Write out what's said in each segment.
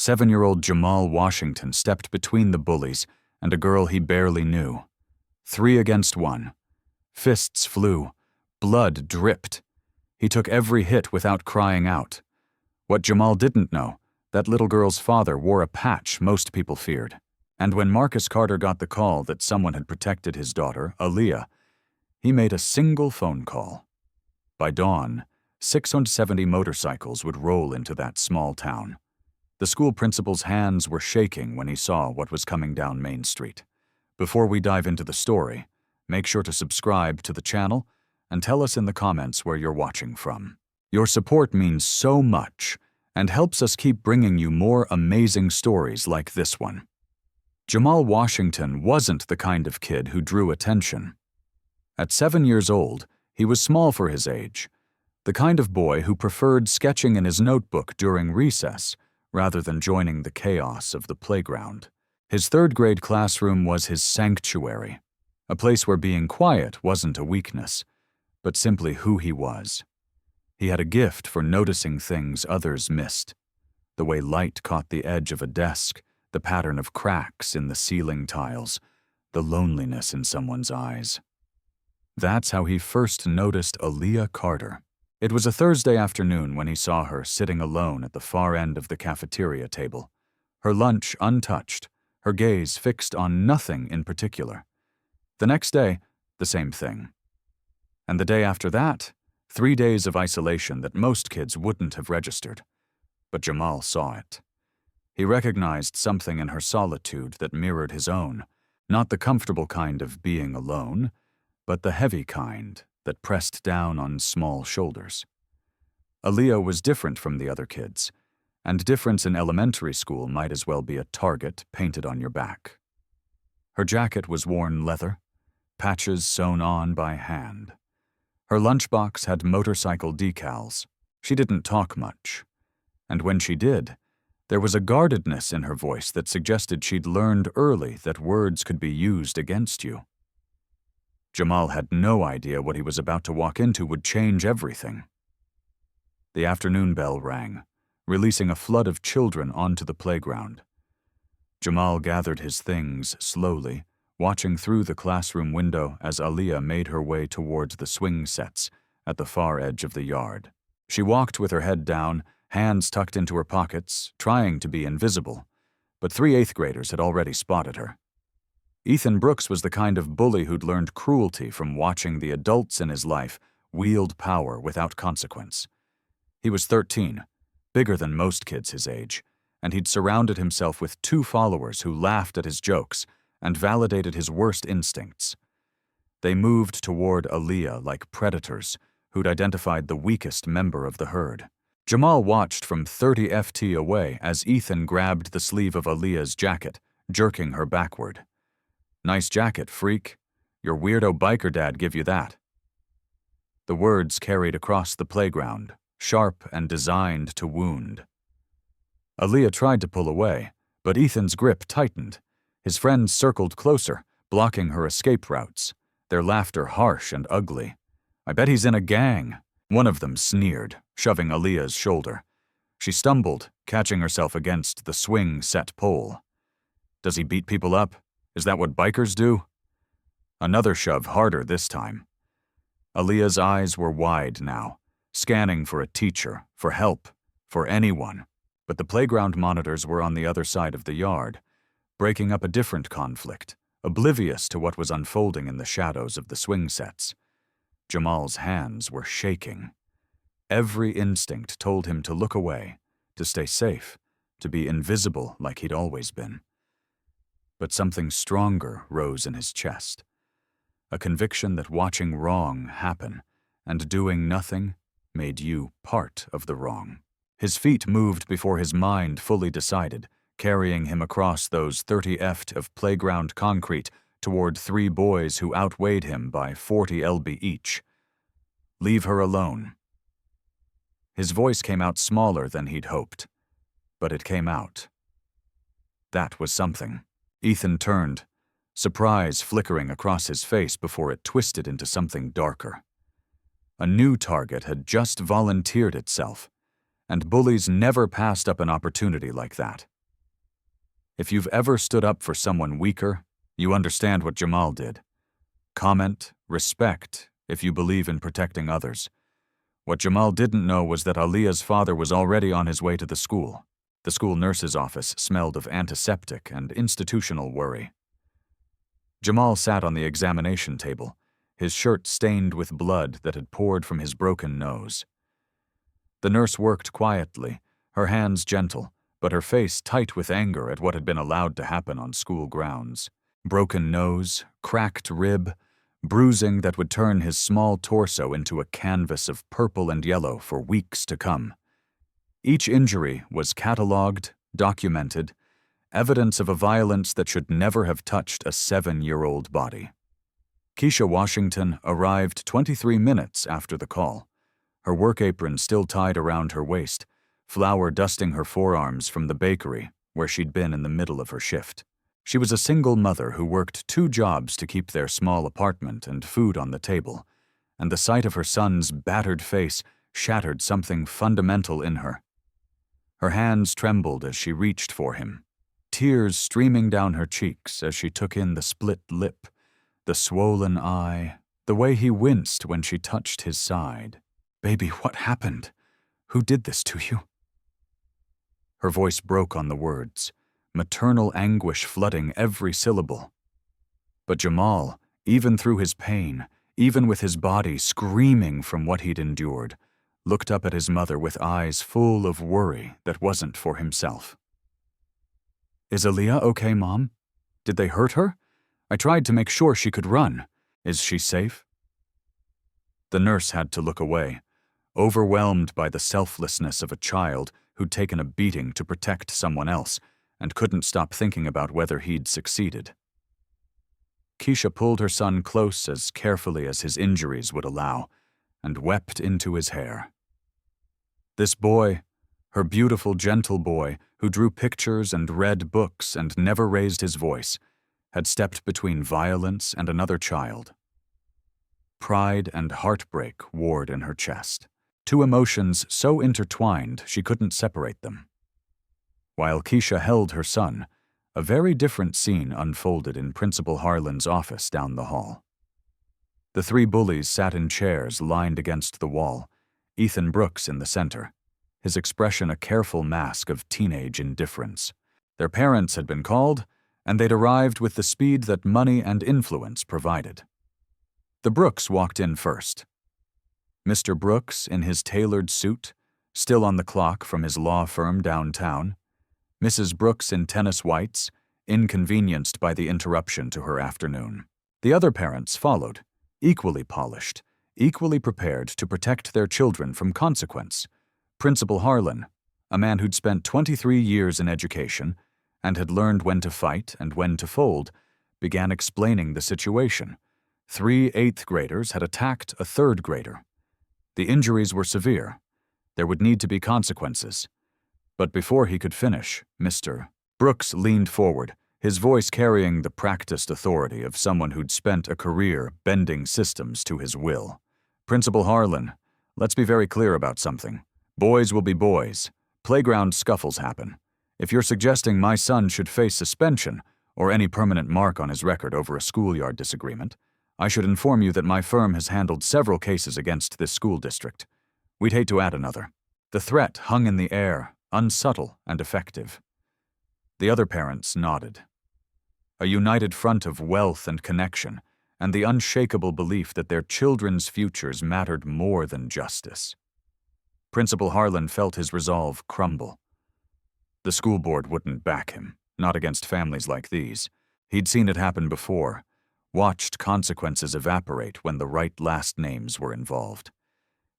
7-year-old Jamal Washington stepped between the bullies and a girl he barely knew. 3 against 1. Fists flew. Blood dripped. He took every hit without crying out. What Jamal didn't know, that little girl's father wore a patch most people feared. And when Marcus Carter got the call that someone had protected his daughter, Aaliyah, he made a single phone call. By dawn, 670 motorcycles would roll into that small town. The school principal's hands were shaking when he saw what was coming down Main Street. Before we dive into the story, make sure to subscribe to the channel and tell us in the comments where you're watching from. Your support means so much and helps us keep bringing you more amazing stories like this one. Jamal Washington wasn't the kind of kid who drew attention. At 7 years old, he was small for his age, the kind of boy who preferred sketching in his notebook during recess rather than joining the chaos of the playground. His 3rd-grade classroom was his sanctuary, a place where being quiet wasn't a weakness, but simply who he was. He had a gift for noticing things others missed, the way light caught the edge of a desk, the pattern of cracks in the ceiling tiles, the loneliness in someone's eyes. That's how he first noticed Aaliyah Carter. It was a Thursday afternoon when he saw her sitting alone at the far end of the cafeteria table, her lunch untouched, her gaze fixed on nothing in particular. The next day, the same thing. And the day after that, 3 days of isolation that most kids wouldn't have registered. But Jamal saw it. He recognized something in her solitude that mirrored his own, not the comfortable kind of being alone, but the heavy kind that pressed down on small shoulders. Aaliyah was different from the other kids, and difference in elementary school might as well be a target painted on your back. Her jacket was worn leather, patches sewn on by hand. Her lunchbox had motorcycle decals. She didn't talk much, and when she did, there was a guardedness in her voice that suggested she'd learned early that words could be used against you. Jamal had no idea what he was about to walk into would change everything. The afternoon bell rang, releasing a flood of children onto the playground. Jamal gathered his things slowly, watching through the classroom window as Aaliyah made her way towards the swing sets at the far edge of the yard. She walked with her head down, hands tucked into her pockets, trying to be invisible, but 3 8th-graders had already spotted her. Ethan Brooks was the kind of bully who'd learned cruelty from watching the adults in his life wield power without consequence. He was 13, bigger than most kids his age, and he'd surrounded himself with 2 followers who laughed at his jokes and validated his worst instincts. They moved toward Aaliyah like predators who'd identified the weakest member of the herd. Jamal watched from 30 FT away as Ethan grabbed the sleeve of Aaliyah's jacket, jerking her backward. "Nice jacket, freak. Your weirdo biker dad give you that." The words carried across the playground, sharp and designed to wound. Aaliyah tried to pull away, but Ethan's grip tightened. His friends circled closer, blocking her escape routes, their laughter harsh and ugly. "I bet he's in a gang," one of them sneered, shoving Aaliyah's shoulder. She stumbled, catching herself against the swing set pole. "Does he beat people up? Is that what bikers do?" Another shove, harder this time. Aaliyah's eyes were wide now, scanning for a teacher, for help, for anyone. But the playground monitors were on the other side of the yard, breaking up a different conflict, oblivious to what was unfolding in the shadows of the swing sets. Jamal's hands were shaking. Every instinct told him to look away, to stay safe, to be invisible like he'd always been. But something stronger rose in his chest. A conviction that watching wrong happen and doing nothing made you part of the wrong. His feet moved before his mind fully decided, carrying him across those 30 ft of playground concrete toward 3 boys who outweighed him by 40 lb each. "Leave her alone." His voice came out smaller than he'd hoped, but it came out. That was something. Ethan turned, surprise flickering across his face before it twisted into something darker. A new target had just volunteered itself, and bullies never passed up an opportunity like that. If you've ever stood up for someone weaker, you understand what Jamal did. Comment, respect, if you believe in protecting others. What Jamal didn't know was that Aliyah's father was already on his way to the school. The school nurse's office smelled of antiseptic and institutional worry. Jamal sat on the examination table, his shirt stained with blood that had poured from his broken nose. The nurse worked quietly, her hands gentle, but her face tight with anger at what had been allowed to happen on school grounds. Broken nose, cracked rib, bruising that would turn his small torso into a canvas of purple and yellow for weeks to come. Each injury was catalogued, documented, evidence of a violence that should never have touched a 7-year-old body. Keisha Washington arrived 23 minutes after the call, her work apron still tied around her waist, flour dusting her forearms from the bakery where she'd been in the middle of her shift. She was a single mother who worked 2 jobs to keep their small apartment and food on the table, and the sight of her son's battered face shattered something fundamental in her. Her hands trembled as she reached for him, tears streaming down her cheeks as she took in the split lip, the swollen eye, the way he winced when she touched his side. "Baby, what happened? Who did this to you?" Her voice broke on the words, maternal anguish flooding every syllable. But Jamal, even through his pain, even with his body screaming from what he'd endured, looked up at his mother with eyes full of worry that wasn't for himself. "Is Aliyah okay, Mom? Did they hurt her? I tried to make sure she could run. Is she safe?" The nurse had to look away, overwhelmed by the selflessness of a child who'd taken a beating to protect someone else and couldn't stop thinking about whether he'd succeeded. Keisha pulled her son close as carefully as his injuries would allow and wept into his hair. This boy, her beautiful, gentle boy who drew pictures and read books and never raised his voice, had stepped between violence and another child. Pride and heartbreak warred in her chest, 2 emotions so intertwined she couldn't separate them. While Keisha held her son, a very different scene unfolded in Principal Harlan's office down the hall. The 3 bullies sat in chairs lined against the wall, Ethan Brooks in the center, his expression a careful mask of teenage indifference. Their parents had been called, and they'd arrived with the speed that money and influence provided. The Brooks walked in first. Mr. Brooks, in his tailored suit, still on the clock from his law firm downtown. Mrs. Brooks in tennis whites, inconvenienced by the interruption to her afternoon. The other parents followed, equally polished, equally prepared to protect their children from consequence. Principal Harlan, a man who'd spent 23 years in education and had learned when to fight and when to fold, began explaining the situation. 3 8th graders had attacked a 3rd grader. The injuries were severe. There would need to be consequences. But before he could finish, Mr. Brooks leaned forward, his voice carrying the practiced authority of someone who'd spent a career bending systems to his will. "Principal Harlan, let's be very clear about something. Boys will be boys. Playground scuffles happen. If you're suggesting my son should face suspension or any permanent mark on his record over a schoolyard disagreement, I should inform you that my firm has handled several cases against this school district. We'd hate to add another." The threat hung in the air, unsubtle and effective. The other parents nodded. A united front of wealth and connection, and the unshakable belief that their children's futures mattered more than justice. Principal Harlan felt his resolve crumble. The school board wouldn't back him, not against families like these. He'd seen it happen before, watched consequences evaporate when the right last names were involved.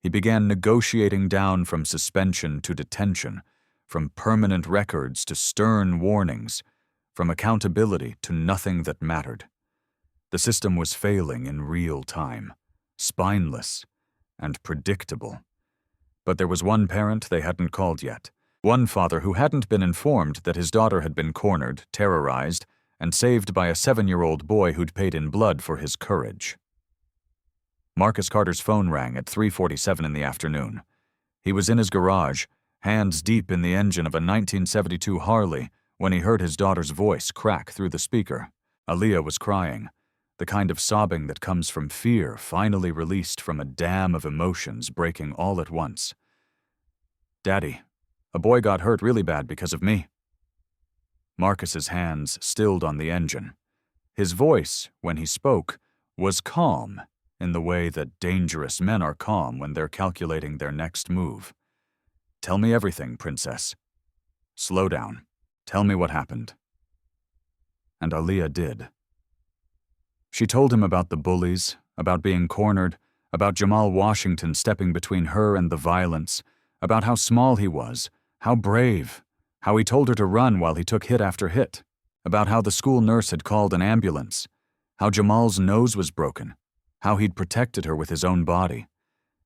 He began negotiating down from suspension to detention, from permanent records to stern warnings, from accountability to nothing that mattered. The system was failing in real time, spineless and predictable. But there was one parent they hadn't called yet, one father who hadn't been informed that his daughter had been cornered, terrorized, and saved by a 7-year-old boy who'd paid in blood for his courage. Marcus Carter's phone rang at 3:47 in the afternoon. He was in his garage, hands deep in the engine of a 1972 Harley, when he heard his daughter's voice crack through the speaker. Aaliyah was crying, the kind of sobbing that comes from fear finally released from a dam of emotions breaking all at once. "Daddy, a boy got hurt really bad because of me." Marcus's hands stilled on the engine. His voice, when he spoke, was calm in the way that dangerous men are calm when they're calculating their next move. "Tell me everything, Princess. Slow down. Tell me what happened." And Aaliyah did. She told him about the bullies, about being cornered, about Jamal Washington stepping between her and the violence, about how small he was, how brave, how he told her to run while he took hit after hit, about how the school nurse had called an ambulance, how Jamal's nose was broken, how he'd protected her with his own body,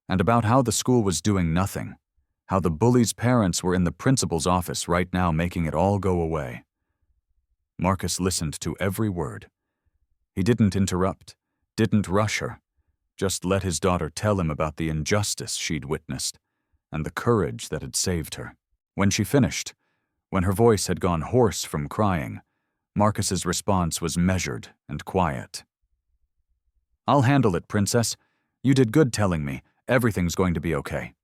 and about how the school was doing nothing, how the bullies' parents were in the principal's office right now making it all go away. Marcus listened to every word. He didn't interrupt, didn't rush her, just let his daughter tell him about the injustice she'd witnessed and the courage that had saved her. When she finished, when her voice had gone hoarse from crying, Marcus's response was measured and quiet. "I'll handle it, Princess. You did good telling me. Everything's going to be okay."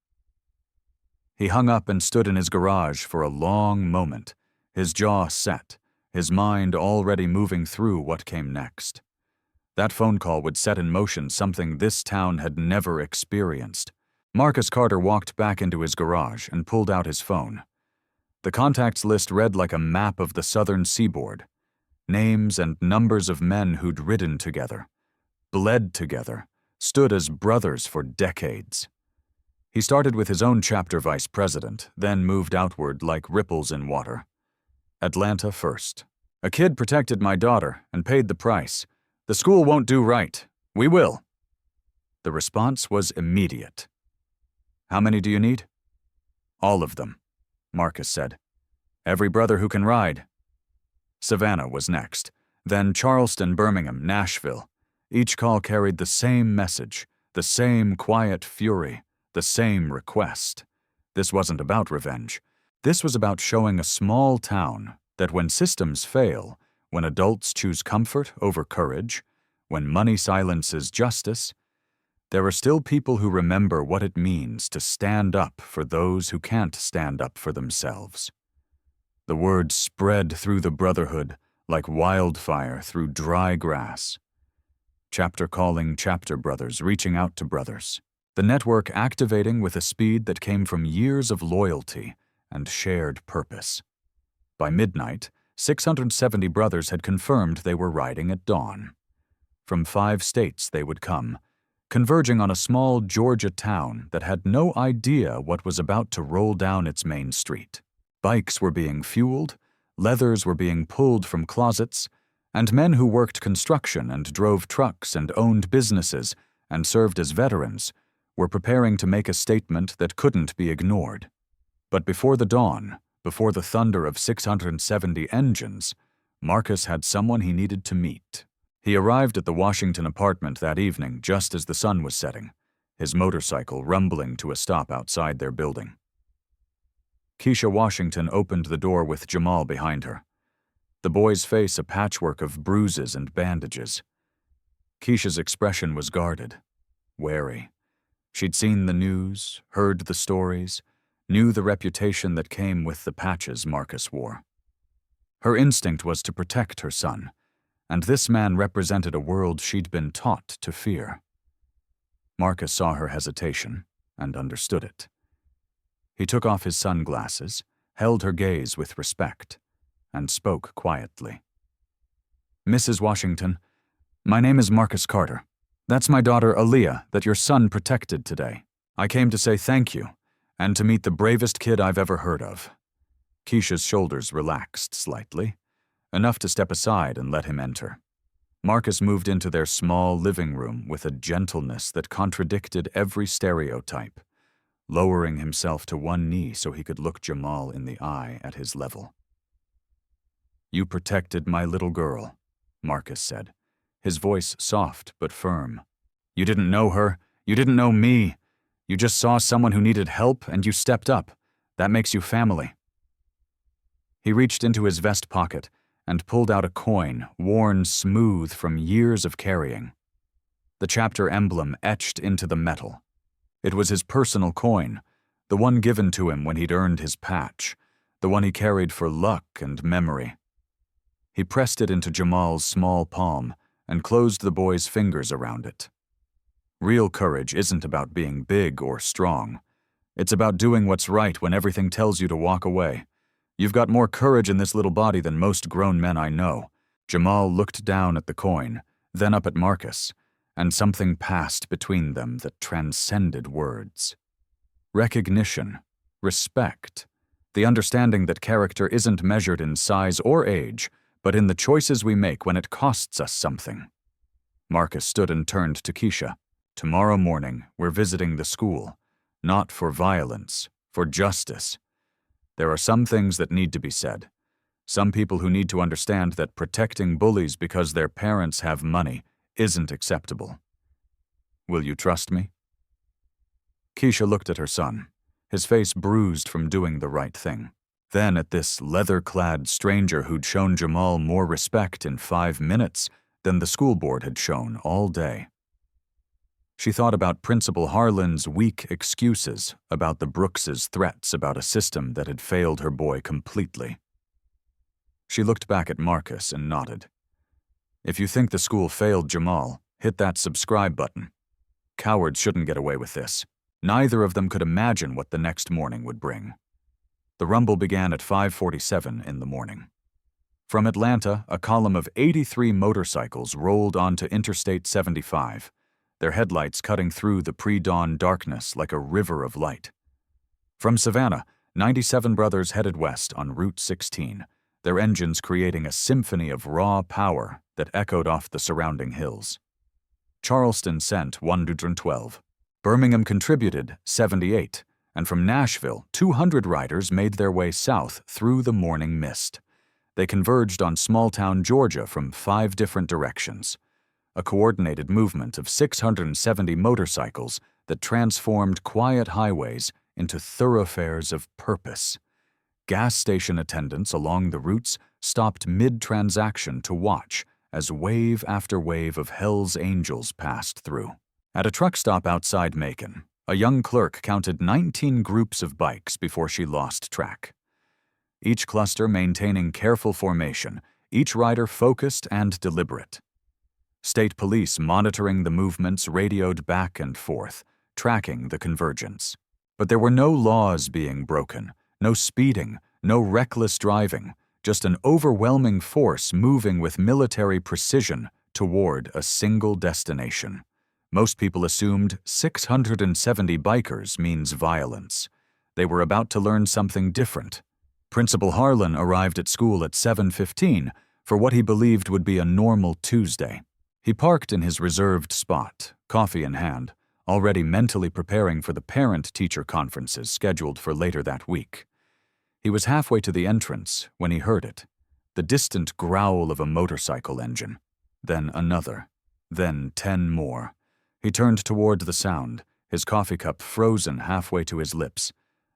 He hung up and stood in his garage for a long moment, his jaw set, his mind already moving through what came next. That phone call would set in motion something this town had never experienced. Marcus Carter walked back into his garage and pulled out his phone. The contacts list read like a map of the southern seaboard. Names and numbers of men who'd ridden together, bled together, stood as brothers for decades. He started with his own chapter vice president, then moved outward like ripples in water. Atlanta first. "A kid protected my daughter and paid the price. The school won't do right. We will." The response was immediate. "How many do you need?" "All of them," Marcus said. "Every brother who can ride." Savannah was next, then Charleston, Birmingham, Nashville. Each call carried the same message, the same quiet fury, the same request. This wasn't about revenge. This was about showing a small town that when systems fail, when adults choose comfort over courage, when money silences justice, there are still people who remember what it means to stand up for those who can't stand up for themselves. The word spread through the brotherhood like wildfire through dry grass. Chapter calling chapter brothers, reaching out to brothers. The network activating with a speed that came from years of loyalty and shared purpose. By midnight, 670 brothers had confirmed they were riding at dawn. From 5 states they would come, converging on a small Georgia town that had no idea what was about to roll down its main street. Bikes were being fueled, leathers were being pulled from closets, and men who worked construction and drove trucks and owned businesses and served as veterans were preparing to make a statement that couldn't be ignored. But before the dawn, before the thunder of 670 engines, Marcus had someone he needed to meet. He arrived at the Washington apartment that evening just as the sun was setting, his motorcycle rumbling to a stop outside their building. Keisha Washington opened the door with Jamal behind her, the boy's face a patchwork of bruises and bandages. Keisha's expression was guarded, wary. She'd seen the news, heard the stories, knew the reputation that came with the patches Marcus wore. Her instinct was to protect her son, and this man represented a world she'd been taught to fear. Marcus saw her hesitation and understood it. He took off his sunglasses, held her gaze with respect, and spoke quietly. "Mrs. Washington, my name is Marcus Carter. That's my daughter Aaliyah that your son protected today. I came to say thank you, and to meet the bravest kid I've ever heard of." Keisha's shoulders relaxed slightly, enough to step aside and let him enter. Marcus moved into their small living room with a gentleness that contradicted every stereotype, lowering himself to one knee so he could look Jamal in the eye at his level. "You protected my little girl," Marcus said, his voice soft but firm. "You didn't know her, you didn't know me. You just saw someone who needed help and you stepped up. That makes you family." He reached into his vest pocket and pulled out a coin worn smooth from years of carrying. The chapter emblem etched into the metal. It was his personal coin, the one given to him when he'd earned his patch, the one he carried for luck and memory. He pressed it into Jamal's small palm and closed the boy's fingers around it. Real courage isn't about being big or strong. It's about doing what's right when everything tells you to walk away. You've got more courage in this little body than most grown men I know. Jamal looked down at the coin, then up at Marcus, and something passed between them that transcended words. Recognition, respect, the understanding that character isn't measured in size or age, but in the choices we make when it costs us something. Marcus stood and turned to Keisha. Tomorrow morning, we're visiting the school. Not for violence, for justice. There are some things that need to be said. Some people who need to understand that protecting bullies because their parents have money isn't acceptable. Will you trust me? Keisha looked at her son, his face bruised from doing the right thing. Then at this leather-clad stranger who'd shown Jamal more respect in 5 minutes than the school board had shown all day. She thought about Principal Harlan's weak excuses, about the Brookses' threats about a system that had failed her boy completely. She looked back at Marcus and nodded. If you think the school failed Jamal, hit that subscribe button. Cowards shouldn't get away with this. Neither of them could imagine what the next morning would bring. The rumble began at 5:47 in the morning. From Atlanta, a column of 83 motorcycles rolled onto Interstate 75, their headlights cutting through the pre-dawn darkness like a river of light. From Savannah, 97 brothers headed west on Route 16, their engines creating a symphony of raw power that echoed off the surrounding hills. Charleston sent 112. Birmingham contributed 78, and from Nashville, 200 riders made their way south through the morning mist. They converged on small-town Georgia from 5 different directions. A coordinated movement of 670 motorcycles that transformed quiet highways into thoroughfares of purpose. Gas station attendants along the routes stopped mid-transaction to watch as wave after wave of Hell's Angels passed through. At a truck stop outside Macon, a young clerk counted 19 groups of bikes before she lost track. Each cluster maintaining careful formation, each rider focused and deliberate. State police monitoring the movements radioed back and forth, tracking the convergence. But there were no laws being broken, no speeding, no reckless driving, just an overwhelming force moving with military precision toward a single destination. Most people assumed 670 bikers means violence. They were about to learn something different. Principal Harlan arrived at school at 7:15 for what he believed would be a normal Tuesday. He parked in his reserved spot, coffee in hand, already mentally preparing for the parent-teacher conferences scheduled for later that week. He was halfway to the entrance when he heard it, the distant growl of a motorcycle engine, then another, then 10 more. He turned toward the sound, his coffee cup frozen halfway to his lips,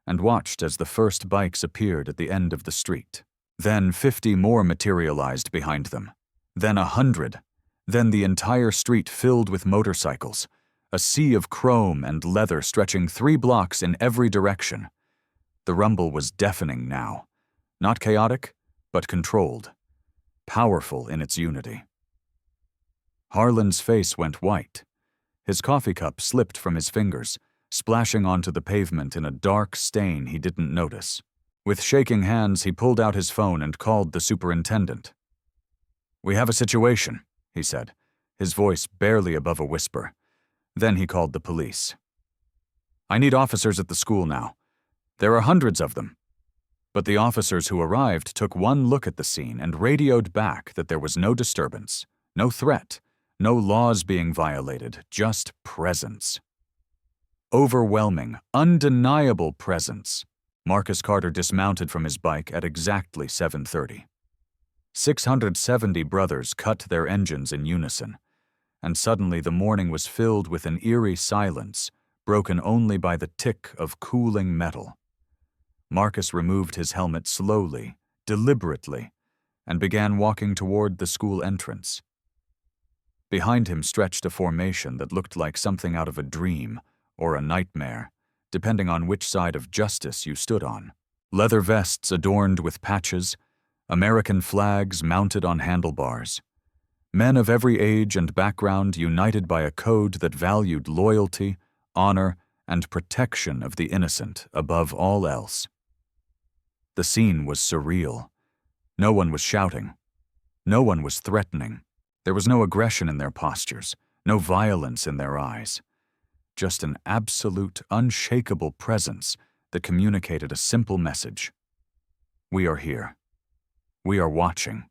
and watched as the first bikes appeared at the end of the street. Then 50 more materialized behind them, then 100, then the entire street filled with motorcycles, a sea of chrome and leather stretching 3 blocks in every direction. The rumble was deafening now, not chaotic, but controlled, powerful in its unity. Harlan's face went white. His coffee cup slipped from his fingers, splashing onto the pavement in a dark stain he didn't notice. With shaking hands, he pulled out his phone and called the superintendent. "We have a situation," he said, his voice barely above a whisper. Then he called the police. "I need officers at the school now. There are hundreds of them." But the officers who arrived took one look at the scene and radioed back that there was no disturbance, no threat, no laws being violated, just presence. Overwhelming, undeniable presence. Marcus Carter dismounted from his bike at exactly 7:30. 670 brothers cut their engines in unison, and suddenly the morning was filled with an eerie silence, broken only by the tick of cooling metal. Marcus removed his helmet slowly, deliberately, and began walking toward the school entrance. Behind him stretched a formation that looked like something out of a dream or a nightmare, depending on which side of justice you stood on. Leather vests adorned with patches, American flags mounted on handlebars. Men of every age and background united by a code that valued loyalty, honor, and protection of the innocent above all else. The scene was surreal. No one was shouting. No one was threatening. There was no aggression in their postures, no violence in their eyes. Just an absolute, unshakable presence that communicated a simple message. We are here. We are watching.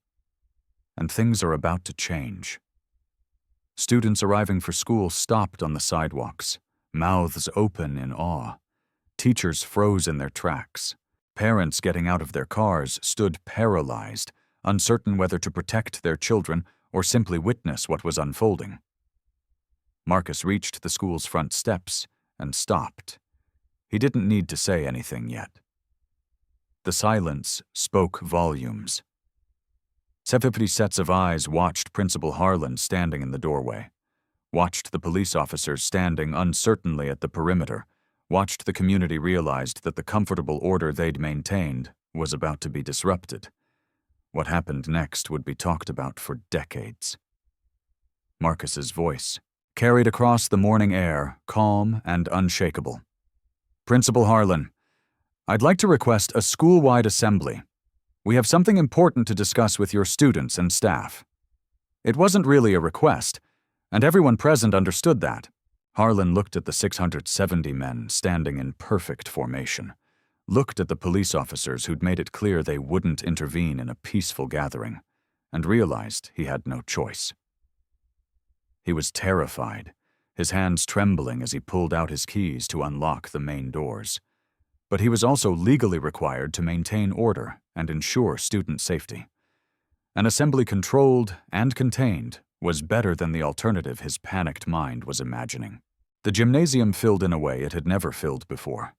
And things are about to change. Students arriving for school stopped on the sidewalks, mouths open in awe. Teachers froze in their tracks. Parents getting out of their cars stood paralyzed, uncertain whether to protect their children or simply witness what was unfolding. Marcus reached the school's front steps and stopped. He didn't need to say anything yet. The silence spoke volumes. 70 sets of eyes watched Principal Harlan standing in the doorway, watched the police officers standing uncertainly at the perimeter, watched the community realize that the comfortable order they'd maintained was about to be disrupted. What happened next would be talked about for decades. Marcus's voice, carried across the morning air, calm and unshakable. Principal Harlan, I'd like to request a school-wide assembly. We have something important to discuss with your students and staff. It wasn't really a request, and everyone present understood that. Harlan looked at the 670 men standing in perfect formation, looked at the police officers who'd made it clear they wouldn't intervene in a peaceful gathering, and realized he had no choice. He was terrified, his hands trembling as he pulled out his keys to unlock the main doors. But he was also legally required to maintain order and ensure student safety. An assembly controlled and contained was better than the alternative his panicked mind was imagining. The gymnasium filled in a way it had never filled before.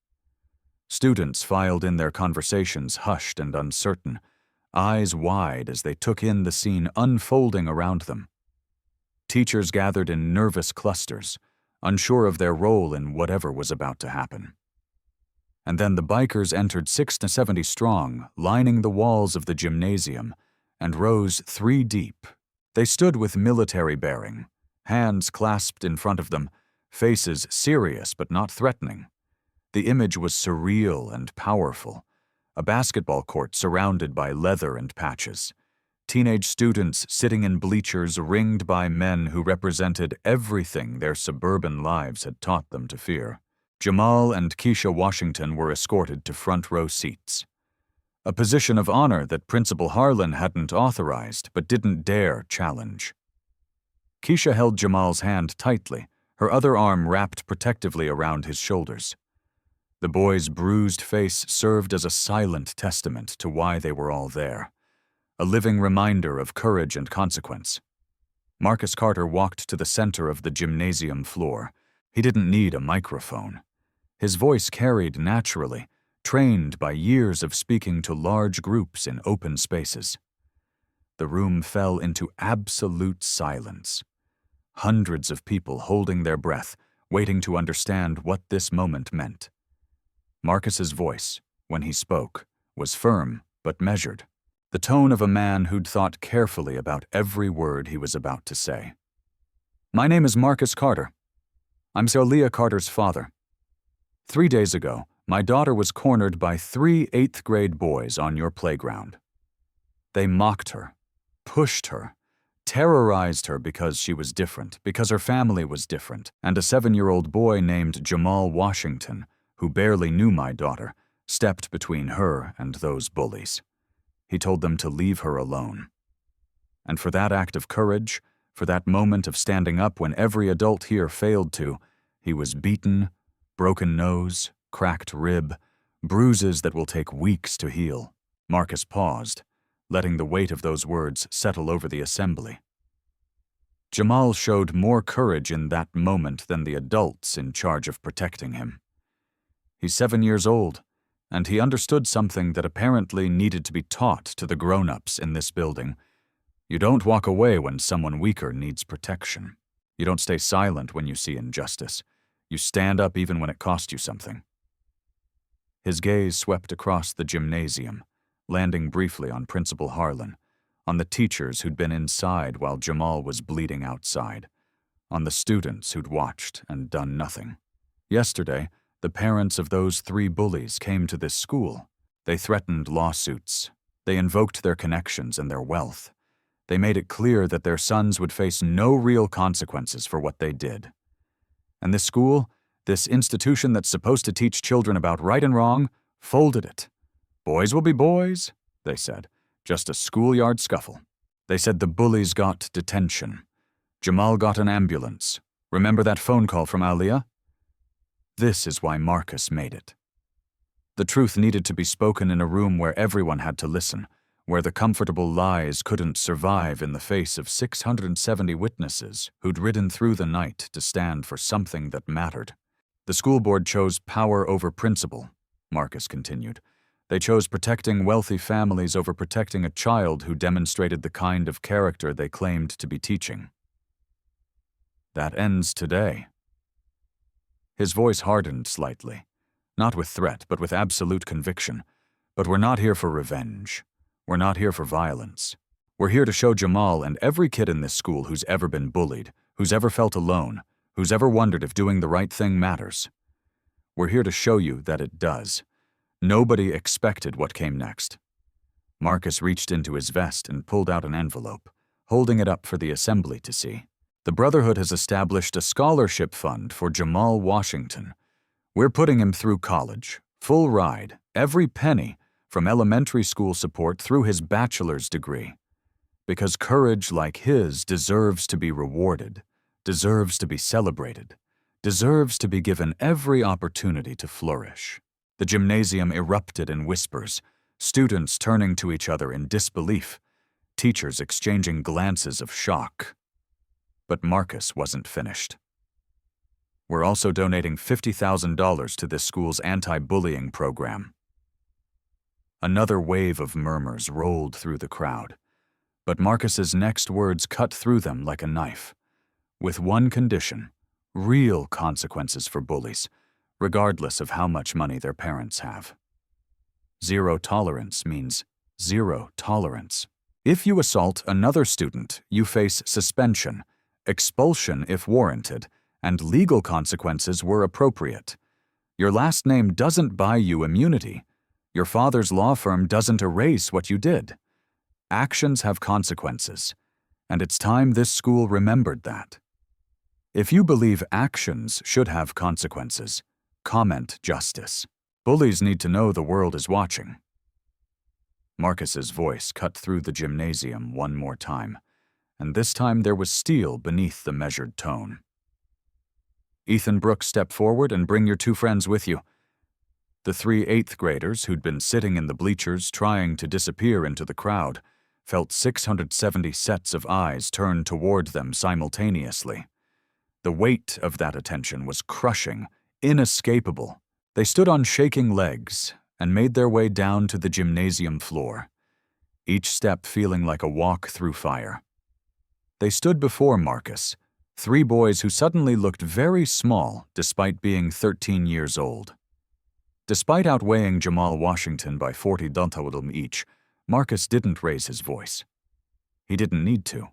Students filed in their conversations hushed and uncertain, eyes wide as they took in the scene unfolding around them. Teachers gathered in nervous clusters, unsure of their role in whatever was about to happen. And then the bikers entered 670 strong, lining the walls of the gymnasium, and rose 3 deep. They stood with military bearing, hands clasped in front of them, faces serious but not threatening. The image was surreal and powerful, a basketball court surrounded by leather and patches. Teenage students sitting in bleachers ringed by men who represented everything their suburban lives had taught them to fear. Jamal and Keisha Washington were escorted to front-row seats, a position of honor that Principal Harlan hadn't authorized but didn't dare challenge. Keisha held Jamal's hand tightly, her other arm wrapped protectively around his shoulders. The boy's bruised face served as a silent testament to why they were all there, a living reminder of courage and consequence. Marcus Carter walked to the center of the gymnasium floor. He didn't need a microphone. His voice carried naturally, trained by years of speaking to large groups in open spaces. The room fell into absolute silence. Hundreds of people holding their breath, waiting to understand what this moment meant. Marcus's voice, when he spoke, was firm but measured, the tone of a man who'd thought carefully about every word he was about to say. My name is Marcus Carter. I'm Leah Carter's father. 3 days ago, my daughter was cornered by 3 8th-grade boys on your playground. They mocked her, pushed her, terrorized her because she was different, because her family was different, and a 7-year-old boy named Jamal Washington, who barely knew my daughter, stepped between her and those bullies. He told them to leave her alone. And for that act of courage, for that moment of standing up when every adult here failed to, he was beaten, broken nose, cracked rib, bruises that will take weeks to heal. Marcus paused, letting the weight of those words settle over the assembly. Jamal showed more courage in that moment than the adults in charge of protecting him. He's 7 years old, and he understood something that apparently needed to be taught to the grown-ups in this building. You don't walk away when someone weaker needs protection. You don't stay silent when you see injustice. You stand up even when it costs you something. His gaze swept across the gymnasium, landing briefly on Principal Harlan, on the teachers who'd been inside while Jamal was bleeding outside, on the students who'd watched and done nothing. Yesterday, the parents of those 3 bullies came to this school. They threatened lawsuits. They invoked their connections and their wealth. They made it clear that their sons would face no real consequences for what they did. And this school, this institution that's supposed to teach children about right and wrong, folded it. Boys will be boys, they said. Just a schoolyard scuffle. They said the bullies got detention. Jamal got an ambulance. Remember that phone call from Aliyah? This is why Marcus made it. The truth needed to be spoken in a room where everyone had to listen, where the comfortable lies couldn't survive in the face of 670 witnesses who'd ridden through the night to stand for something that mattered. The school board chose power over principle, Marcus continued. They chose protecting wealthy families over protecting a child who demonstrated the kind of character they claimed to be teaching. That ends today. His voice hardened slightly, not with threat, but with absolute conviction. But we're not here for revenge. We're not here for violence. We're here to show Jamal and every kid in this school who's ever been bullied, who's ever felt alone, who's ever wondered if doing the right thing matters. We're here to show you that it does. Nobody expected what came next. Marcus reached into his vest and pulled out an envelope, holding it up for the assembly to see. The Brotherhood has established a scholarship fund for Jamal Washington. We're putting him through college, full ride, every penny, from elementary school support through his bachelor's degree. Because courage like his deserves to be rewarded, deserves to be celebrated, deserves to be given every opportunity to flourish. The gymnasium erupted in whispers, students turning to each other in disbelief, teachers exchanging glances of shock. But Marcus wasn't finished. We're also donating $50,000 to this school's anti-bullying program. Another wave of murmurs rolled through the crowd, but Marcus's next words cut through them like a knife. With one condition, real consequences for bullies, regardless of how much money their parents have. Zero tolerance means zero tolerance. If you assault another student, you face suspension, expulsion if warranted, and legal consequences were appropriate. Your last name doesn't buy you immunity. Your father's law firm doesn't erase what you did. Actions have consequences, and it's time this school remembered that. If you believe actions should have consequences, comment justice. Bullies need to know the world is watching. Marcus's voice cut through the gymnasium one more time, and this time there was steel beneath the measured tone. Ethan Brooks, step forward and bring your 2 friends with you. The 3 8th graders who'd been sitting in the bleachers trying to disappear into the crowd felt 670 sets of eyes turn toward them simultaneously. The weight of that attention was crushing, inescapable. They stood on shaking legs and made their way down to the gymnasium floor, each step feeling like a walk through fire. They stood before Marcus, 3 boys who suddenly looked very small despite being 13 years old. Despite outweighing Jamal Washington by 40 dantawudum each, Marcus didn't raise his voice. He didn't need to.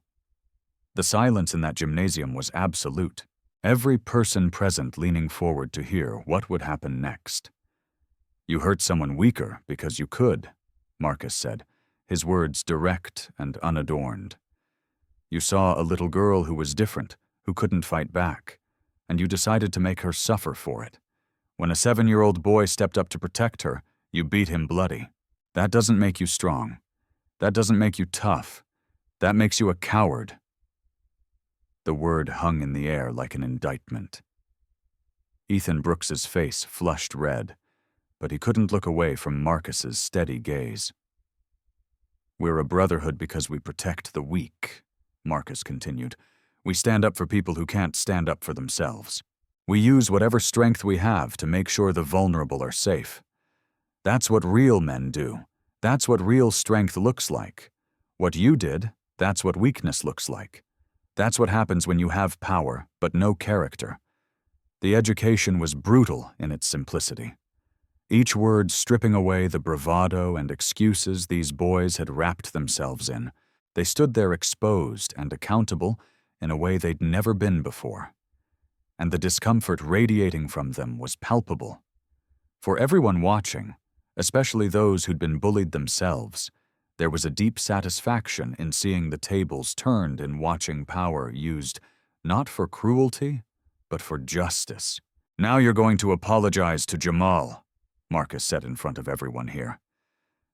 The silence in that gymnasium was absolute, every person present leaning forward to hear what would happen next. You hurt someone weaker because you could, Marcus said, his words direct and unadorned. You saw a little girl who was different, who couldn't fight back, and you decided to make her suffer for it. When a 7-year-old boy stepped up to protect her, you beat him bloody. That doesn't make you strong. That doesn't make you tough. That makes you a coward. The word hung in the air like an indictment. Ethan Brooks's face flushed red, but he couldn't look away from Marcus's steady gaze. We're a brotherhood because we protect the weak, Marcus continued. We stand up for people who can't stand up for themselves. We use whatever strength we have to make sure the vulnerable are safe. That's what real men do. That's what real strength looks like. What you did, that's what weakness looks like. That's what happens when you have power, but no character. The education was brutal in its simplicity. Each word stripping away the bravado and excuses these boys had wrapped themselves in. They stood there exposed and accountable in a way they'd never been before. And the discomfort radiating from them was palpable. For everyone watching, especially those who'd been bullied themselves, there was a deep satisfaction in seeing the tables turned in watching power used not for cruelty, but for justice. "Now you're going to apologize to Jamal," Marcus said in front of everyone here.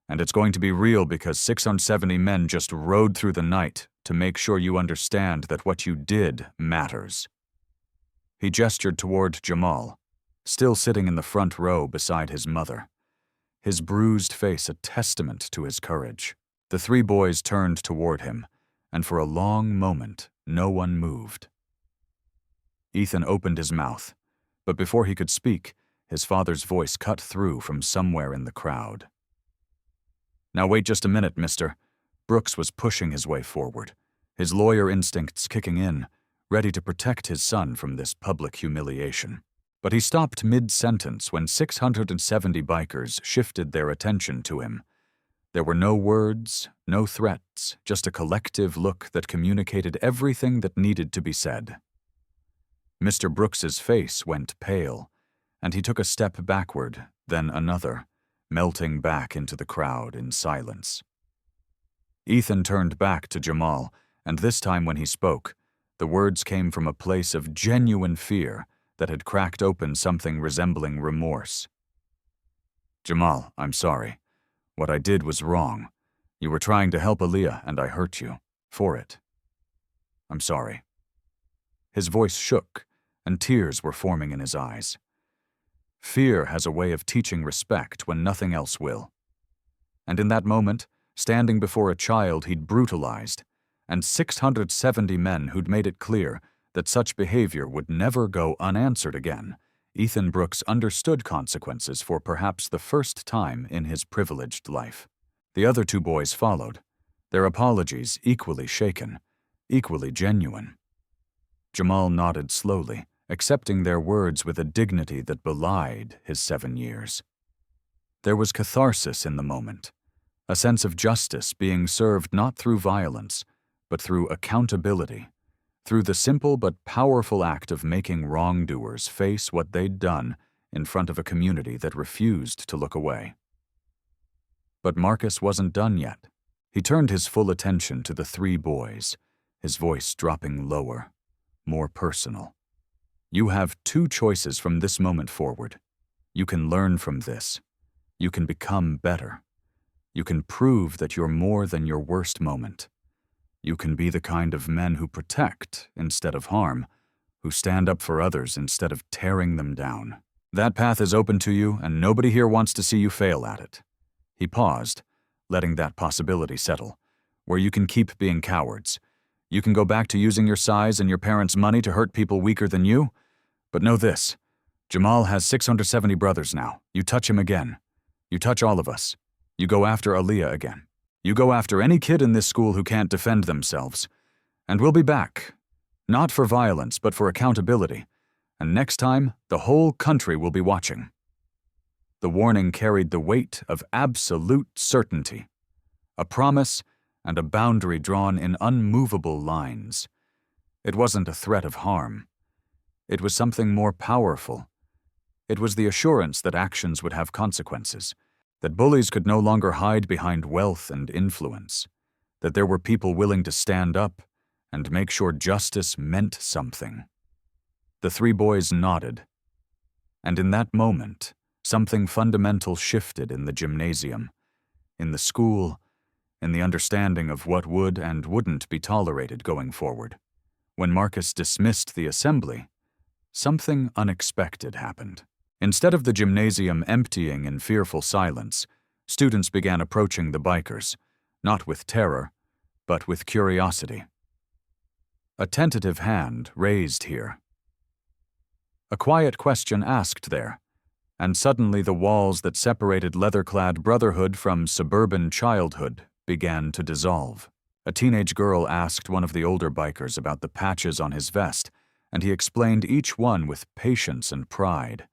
"And it's going to be real because 670 men just rode through the night to make sure you understand that what you did matters." He gestured toward Jamal, still sitting in the front row beside his mother, his bruised face a testament to his courage. The three boys turned toward him, and for a long moment, no one moved. Ethan opened his mouth, but before he could speak, his father's voice cut through from somewhere in the crowd. "Now wait just a minute, mister." Brooks was pushing his way forward, his lawyer instincts kicking in, ready to protect his son from this public humiliation. But he stopped mid-sentence when 670 bikers shifted their attention to him. There were no words, no threats, just a collective look that communicated everything that needed to be said. Mr. Brooks's face went pale, and he took a step backward, then another, melting back into the crowd in silence. Ethan turned back to Jamal, and this time when he spoke, the words came from a place of genuine fear that had cracked open something resembling remorse. "Jamal, I'm sorry. What I did was wrong. You were trying to help Aaliyah, and I hurt you. For it. I'm sorry." His voice shook, and tears were forming in his eyes. Fear has a way of teaching respect when nothing else will. And in that moment, standing before a child he'd brutalized, and 670 men who'd made it clear that such behavior would never go unanswered again, Ethan Brooks understood consequences for perhaps the first time in his privileged life. The other two boys followed, their apologies equally shaken, equally genuine. Jamal nodded slowly, accepting their words with a dignity that belied his 7 years. There was catharsis in the moment, a sense of justice being served not through violence, but through accountability, through the simple but powerful act of making wrongdoers face what they'd done in front of a community that refused to look away. But Marcus wasn't done yet. He turned his full attention to the three boys, his voice dropping lower, more personal. "You have two choices from this moment forward. You can learn from this. You can become better. You can prove that you're more than your worst moment. You can be the kind of men who protect instead of harm, who stand up for others instead of tearing them down. That path is open to you, and nobody here wants to see you fail at it." He paused, letting that possibility settle, "where you can keep being cowards. You can go back to using your size and your parents' money to hurt people weaker than you. But know this, Jamal has 670 brothers now. You touch him again. You touch all of us. You go after Aaliyah again. You go after any kid in this school who can't defend themselves. And we'll be back. Not for violence, but for accountability. And next time, the whole country will be watching." The warning carried the weight of absolute certainty, a promise and a boundary drawn in unmovable lines. It wasn't a threat of harm. It was something more powerful. It was the assurance that actions would have consequences, that bullies could no longer hide behind wealth and influence, that there were people willing to stand up and make sure justice meant something. The three boys nodded, and in that moment, something fundamental shifted in the gymnasium, in the school, in the understanding of what would and wouldn't be tolerated going forward. When Marcus dismissed the assembly, something unexpected happened. Instead of the gymnasium emptying in fearful silence, students began approaching the bikers, not with terror, but with curiosity. A tentative hand raised here. A quiet question asked there, And suddenly the walls that separated leather-clad brotherhood from suburban childhood began to dissolve. A teenage girl asked one of the older bikers about the patches on his vest, and he explained each one with patience and pride.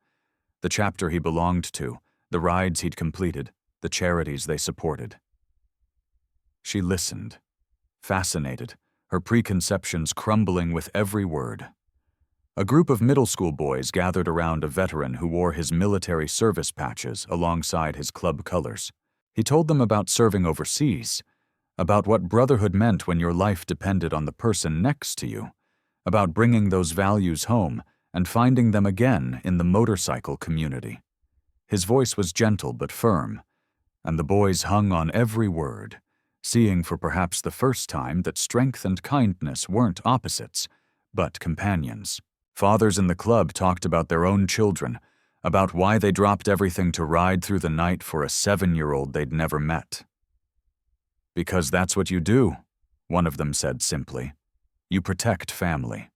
The chapter he belonged to, the rides he'd completed, the charities they supported. She listened, fascinated, her preconceptions crumbling with every word. A group of middle school boys gathered around a veteran who wore his military service patches alongside his club colors. He told them about serving overseas, about what brotherhood meant when your life depended on the person next to you, about bringing those values home and finding them again in the motorcycle community. His voice was gentle but firm, and the boys hung on every word, seeing for perhaps the first time that strength and kindness weren't opposites, but companions. Fathers in the club talked about their own children, about why they dropped everything to ride through the night for a 7-year-old they'd never met. "Because that's what you do," one of them said simply. "You protect family."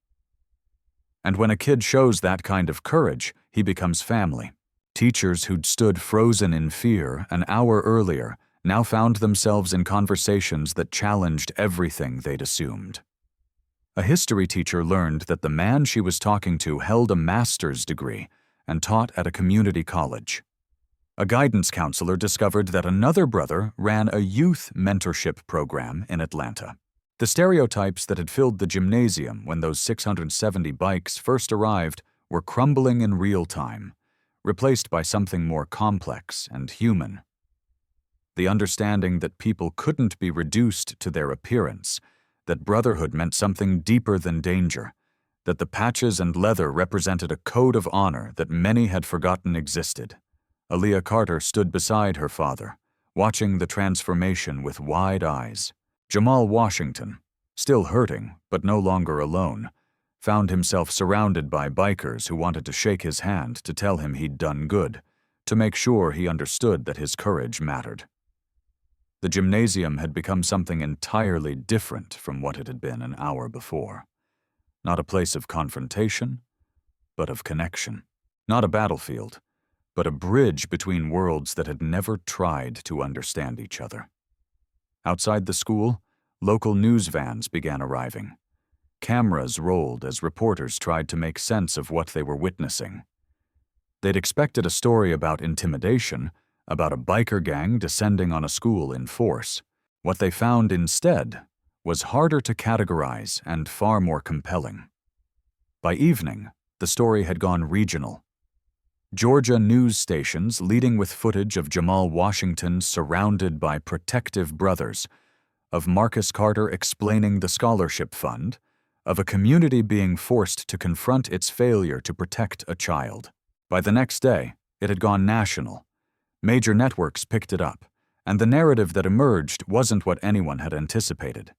And when a kid shows that kind of courage, he becomes family. Teachers who'd stood frozen in fear an hour earlier now found themselves in conversations that challenged everything they'd assumed. A history teacher learned that the man she was talking to held a master's degree and taught at a community college. A guidance counselor discovered that another brother ran a youth mentorship program in Atlanta. The stereotypes that had filled the gymnasium when those 670 bikes first arrived were crumbling in real time, replaced by something more complex and human. The understanding that people couldn't be reduced to their appearance, that brotherhood meant something deeper than danger, that the patches and leather represented a code of honor that many had forgotten existed. Aaliyah Carter stood beside her father, watching the transformation with wide eyes. Jamal Washington, still hurting but no longer alone, found himself surrounded by bikers who wanted to shake his hand to tell him he'd done good, to make sure he understood that his courage mattered. The gymnasium had become something entirely different from what it had been an hour before. Not a place of confrontation, but of connection. Not a battlefield, but a bridge between worlds that had never tried to understand each other. Outside the school, local news vans began arriving. Cameras rolled as reporters tried to make sense of what they were witnessing. They'd expected a story about intimidation, about a biker gang descending on a school in force. What they found instead was harder to categorize and far more compelling. By evening, the story had gone regional. Georgia news stations leading with footage of Jamal Washington surrounded by protective brothers, of Marcus Carter explaining the scholarship fund, of a community being forced to confront its failure to protect a child. By the next day, it had gone national. Major networks picked it up, and the narrative that emerged wasn't what anyone had anticipated.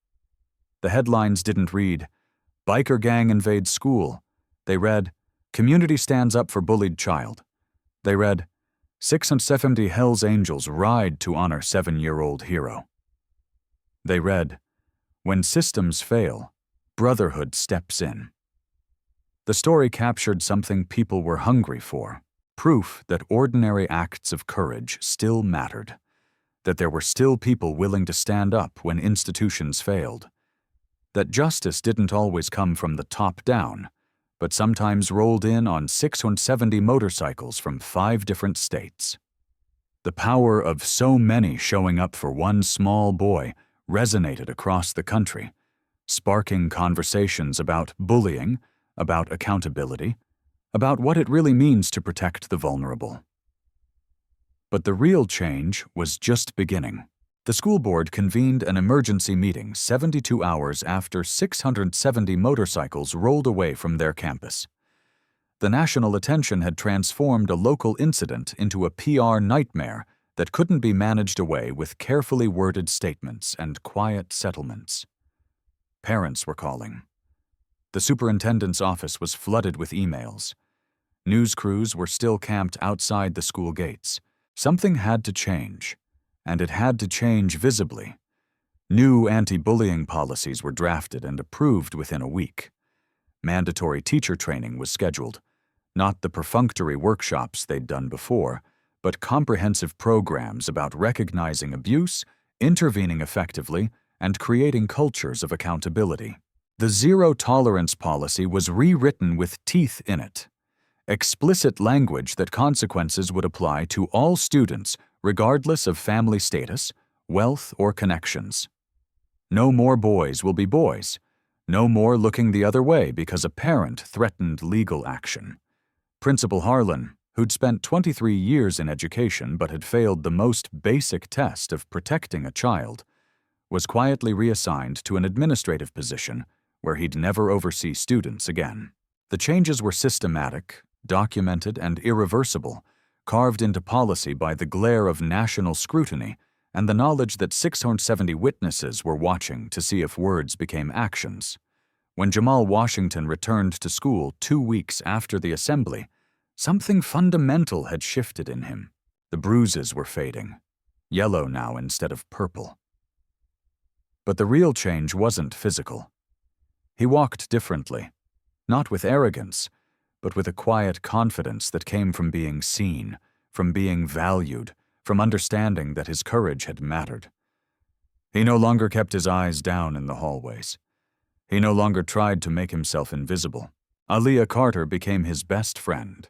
The headlines didn't read, "Biker gang invades school." They read, "Community stands up for bullied child." They read, "670 Hells Angels ride to honor 7-year-old hero." They read, "When systems fail, brotherhood steps in." The story captured something people were hungry for, proof that ordinary acts of courage still mattered, that there were still people willing to stand up when institutions failed, that justice didn't always come from the top down, but sometimes rolled in on 670 motorcycles from 5 different states. The power of so many showing up for one small boy resonated across the country, sparking conversations about bullying, about accountability, about what it really means to protect the vulnerable. But the real change was just beginning. The school board convened an emergency meeting 72 hours after 670 motorcycles rolled away from their campus. The national attention had transformed a local incident into a PR nightmare that couldn't be managed away with carefully worded statements and quiet settlements. Parents were calling. The superintendent's office was flooded with emails. News crews were still camped outside the school gates. Something had to change, and it had to change visibly. New anti-bullying policies were drafted and approved within a week. Mandatory teacher training was scheduled. Not the perfunctory workshops they'd done before, but comprehensive programs about recognizing abuse, intervening effectively, and creating cultures of accountability. The zero-tolerance policy was rewritten with teeth in it. Explicit language that consequences would apply to all students, regardless of family status, wealth, or connections. No more boys will be boys. No more looking the other way because a parent threatened legal action. Principal Harlan, who'd spent 23 years in education but had failed the most basic test of protecting a child, was quietly reassigned to an administrative position where he'd never oversee students again. The changes were systematic, documented, and irreversible, carved into policy by the glare of national scrutiny and the knowledge that 670 witnesses were watching to see if words became actions. When Jamal Washington returned to school 2 weeks after the assembly, something fundamental had shifted in him. The bruises were fading, yellow now instead of purple. But the real change wasn't physical. He walked differently, not with arrogance, but with a quiet confidence that came from being seen, from being valued, from understanding that his courage had mattered. He no longer kept his eyes down in the hallways. He no longer tried to make himself invisible. Aaliyah Carter became his best friend.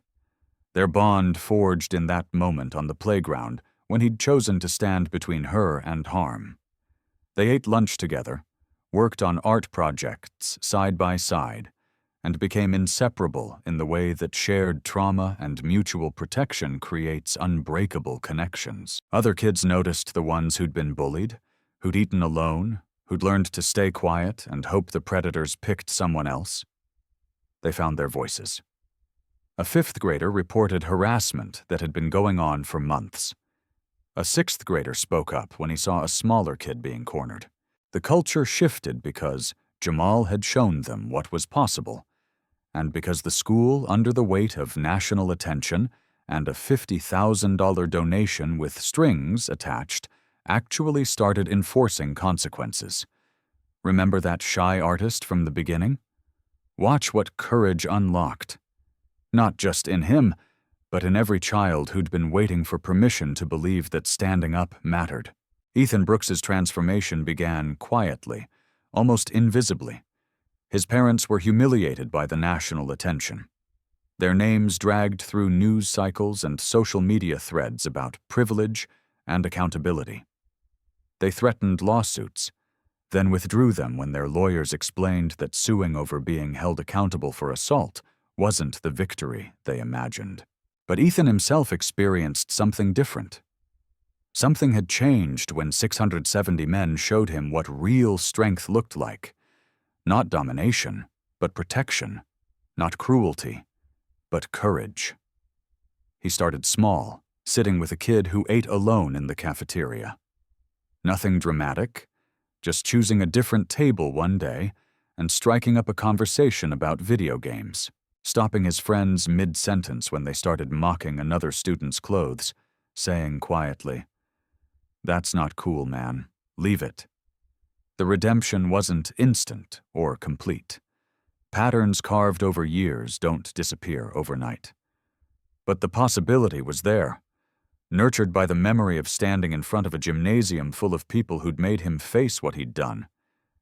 Their bond forged in that moment on the playground when he'd chosen to stand between her and harm. They ate lunch together, worked on art projects side by side, and became inseparable in the way that shared trauma and mutual protection creates unbreakable connections. Other kids noticed the ones who'd been bullied, who'd eaten alone, who'd learned to stay quiet and hope the predators picked someone else. They found their voices. A 5th grader reported harassment that had been going on for months. A 6th grader spoke up when he saw a smaller kid being cornered. The culture shifted because Jamal had shown them what was possible, and because the school, under the weight of national attention and a $50,000 donation with strings attached, actually started enforcing consequences. Remember that shy artist from the beginning? Watch what courage unlocked. Not just in him, but in every child who'd been waiting for permission to believe that standing up mattered. Ethan Brooks's transformation began quietly, almost invisibly. His parents were humiliated by the national attention. Their names dragged through news cycles and social media threads about privilege and accountability. They threatened lawsuits, then withdrew them when their lawyers explained that suing over being held accountable for assault wasn't the victory they imagined. But Ethan himself experienced something different. Something had changed when 670 men showed him what real strength looked like. Not domination, but protection. Not cruelty, but courage. He started small, sitting with a kid who ate alone in the cafeteria. Nothing dramatic, just choosing a different table one day and striking up a conversation about video games, stopping his friends mid-sentence when they started mocking another student's clothes, saying quietly, "That's not cool, man. Leave it." The redemption wasn't instant or complete. Patterns carved over years don't disappear overnight. But the possibility was there, nurtured by the memory of standing in front of a gymnasium full of people who'd made him face what he'd done,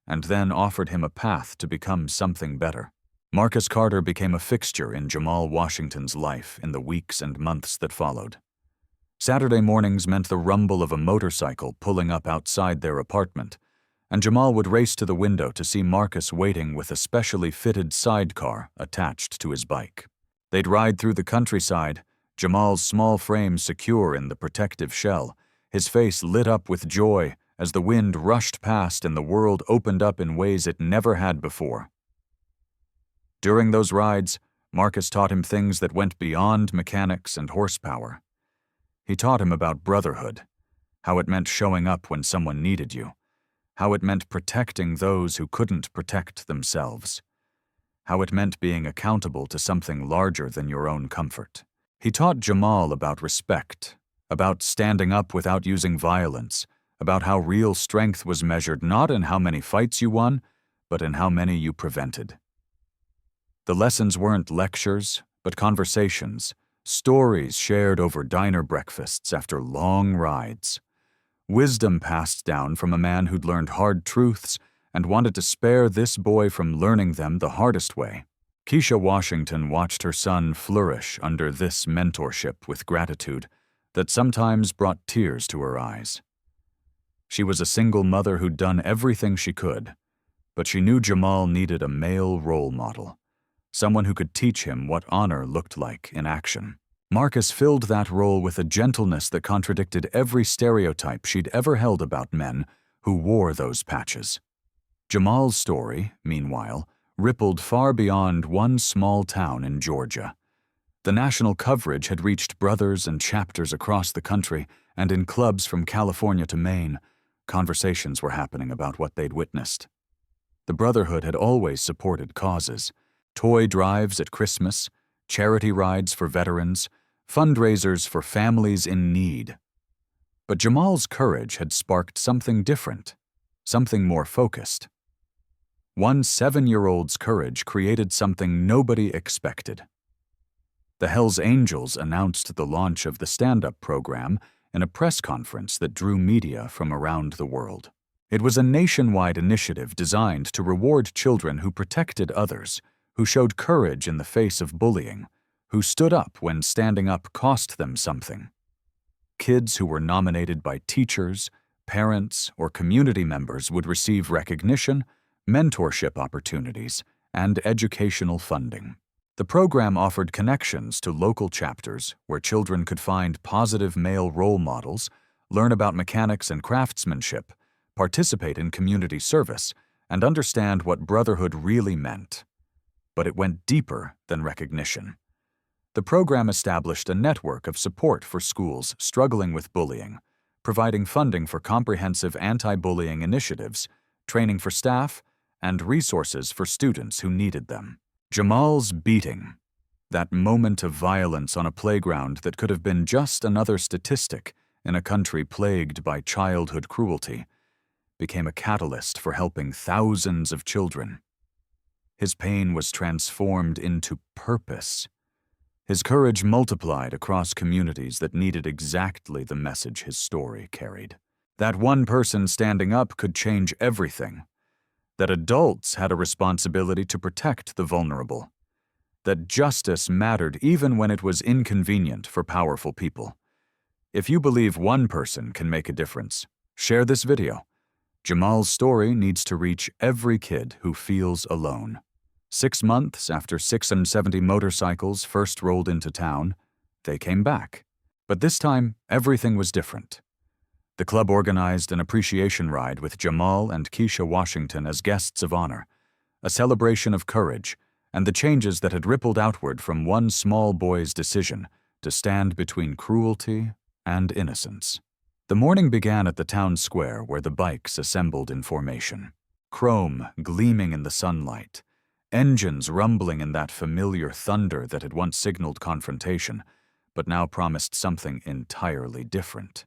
and then offered him a path to become something better. Marcus Carter became a fixture in Jamal Washington's life in the weeks and months that followed. Saturday mornings meant the rumble of a motorcycle pulling up outside their apartment, and Jamal would race to the window to see Marcus waiting with a specially fitted sidecar attached to his bike. They'd ride through the countryside, Jamal's small frame secure in the protective shell, his face lit up with joy as the wind rushed past and the world opened up in ways it never had before. During those rides, Marcus taught him things that went beyond mechanics and horsepower. He taught him about brotherhood, how it meant showing up when someone needed you, how it meant protecting those who couldn't protect themselves, how it meant being accountable to something larger than your own comfort. He taught Jamal about respect, about standing up without using violence, about how real strength was measured not in how many fights you won, but in how many you prevented. The lessons weren't lectures, but conversations, stories shared over diner breakfasts after long rides. Wisdom passed down from a man who'd learned hard truths and wanted to spare this boy from learning them the hardest way. Keisha Washington watched her son flourish under this mentorship with gratitude that sometimes brought tears to her eyes. She was a single mother who'd done everything she could, but she knew Jamal needed a male role model, someone who could teach him what honor looked like in action. Marcus filled that role with a gentleness that contradicted every stereotype she'd ever held about men who wore those patches. Jamal's story, meanwhile, rippled far beyond one small town in Georgia. The national coverage had reached brothers and chapters across the country, and in clubs from California to Maine, conversations were happening about what they'd witnessed. The Brotherhood had always supported causes: toy drives at Christmas, charity rides for veterans, fundraisers for families in need. But Jamal's courage had sparked something different, something more focused. One 7-year-old's courage created something nobody expected. The Hells Angels announced the launch of the stand-up program in a press conference that drew media from around the world. It was a nationwide initiative designed to reward children who protected others, who showed courage in the face of bullying, who stood up when standing up cost them something. Kids who were nominated by teachers, parents, or community members would receive recognition, mentorship opportunities, and educational funding. The program offered connections to local chapters where children could find positive male role models, learn about mechanics and craftsmanship, participate in community service, and understand what brotherhood really meant. But it went deeper than recognition. The program established a network of support for schools struggling with bullying, providing funding for comprehensive anti-bullying initiatives, training for staff, and resources for students who needed them. Jamal's beating, that moment of violence on a playground that could have been just another statistic in a country plagued by childhood cruelty, became a catalyst for helping thousands of children. His pain was transformed into purpose. His courage multiplied across communities that needed exactly the message his story carried. That one person standing up could change everything. That adults had a responsibility to protect the vulnerable. That justice mattered even when it was inconvenient for powerful people. If you believe one person can make a difference, share this video. Jamal's story needs to reach every kid who feels alone. 6 months after 670 motorcycles first rolled into town, they came back. But this time, everything was different. The club organized an appreciation ride with Jamal and Keisha Washington as guests of honor, a celebration of courage and the changes that had rippled outward from one small boy's decision to stand between cruelty and innocence. The morning began at the town square where the bikes assembled in formation. Chrome gleaming in the sunlight, engines rumbling in that familiar thunder that had once signaled confrontation, but now promised something entirely different.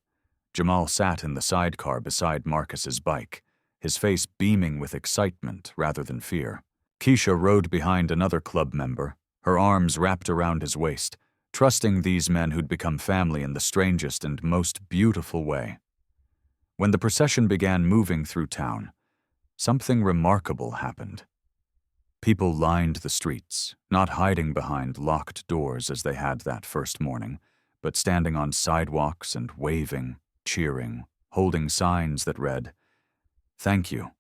Jamal sat in the sidecar beside Marcus's bike, his face beaming with excitement rather than fear. Keisha rode behind another club member, her arms wrapped around his waist, trusting these men who'd become family in the strangest and most beautiful way. When the procession began moving through town, something remarkable happened. People lined the streets, not hiding behind locked doors as they had that first morning, but standing on sidewalks and waving, cheering, holding signs that read, "Thank you,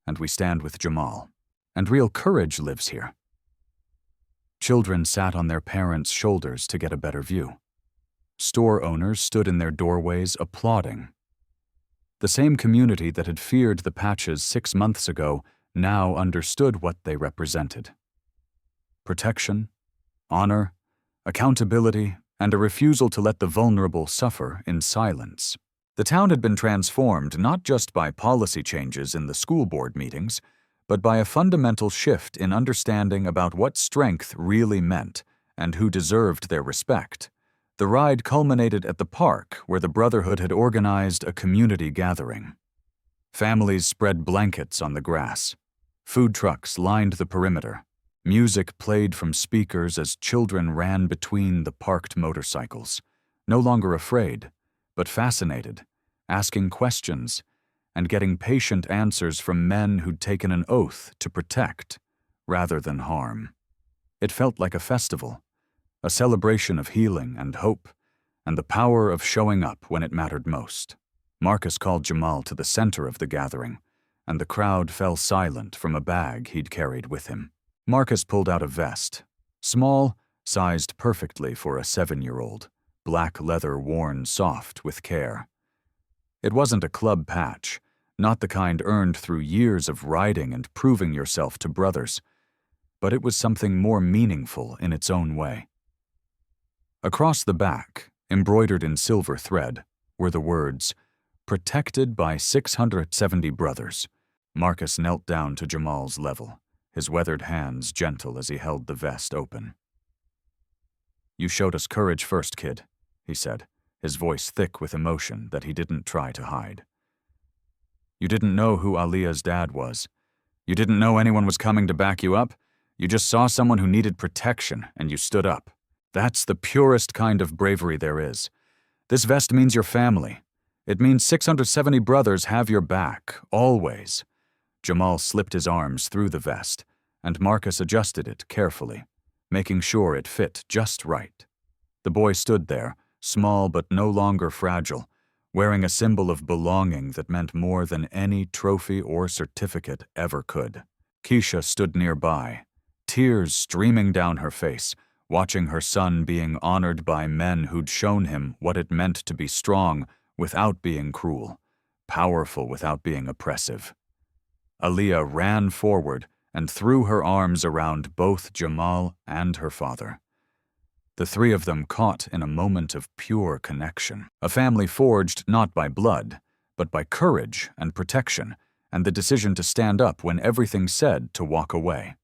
and we stand with Jamal, and real courage lives here." Children sat on their parents' shoulders to get a better view. Store owners stood in their doorways applauding. The same community that had feared the patches 6 months ago now understood what they represented. Protection, honor, accountability, and a refusal to let the vulnerable suffer in silence. The town had been transformed not just by policy changes in the school board meetings, but by a fundamental shift in understanding about what strength really meant and who deserved their respect. The ride culminated at the park where the Brotherhood had organized a community gathering. Families spread blankets on the grass. Food trucks lined the perimeter. Music played from speakers as children ran between the parked motorcycles, no longer afraid, but fascinated, asking questions, and getting patient answers from men who'd taken an oath to protect rather than harm. It felt like a festival, a celebration of healing and hope, and the power of showing up when it mattered most. Marcus called Jamal to the center of the gathering, and the crowd fell silent from a bag he'd carried with him. Marcus pulled out a vest, small, sized perfectly for a 7-year-old, black leather worn soft with care. It wasn't a club patch, not the kind earned through years of riding and proving yourself to brothers, but it was something more meaningful in its own way. Across the back, embroidered in silver thread, were the words, "Protected by 670 brothers." Marcus knelt down to Jamal's level, his weathered hands gentle as he held the vest open. "You showed us courage first, kid," he said, his voice thick with emotion that he didn't try to hide. "You didn't know who Aliyah's dad was. You didn't know anyone was coming to back you up. You just saw someone who needed protection, and you stood up. That's the purest kind of bravery there is. This vest means your family. It means 670 brothers have your back, always." Jamal slipped his arms through the vest, and Marcus adjusted it carefully, making sure it fit just right. The boy stood there, small but no longer fragile, wearing a symbol of belonging that meant more than any trophy or certificate ever could. Keisha stood nearby, tears streaming down her face, watching her son being honored by men who'd shown him what it meant to be strong without being cruel, powerful without being oppressive. Aliyah ran forward and threw her arms around both Jamal and her father. The three of them caught in a moment of pure connection, a family forged not by blood, but by courage and protection, and the decision to stand up when everything said to walk away.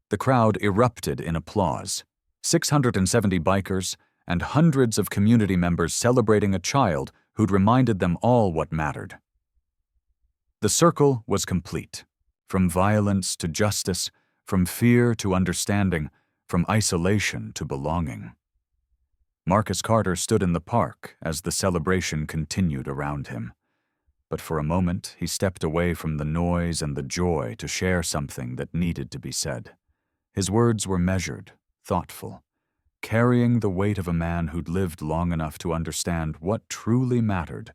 The crowd erupted in applause, 670 bikers and hundreds of community members celebrating a child who'd reminded them all what mattered. The circle was complete. From violence to justice, from fear to understanding, from isolation to belonging. Marcus Carter stood in the park as the celebration continued around him. But for a moment, he stepped away from the noise and the joy to share something that needed to be said. His words were measured, thoughtful, carrying the weight of a man who'd lived long enough to understand what truly mattered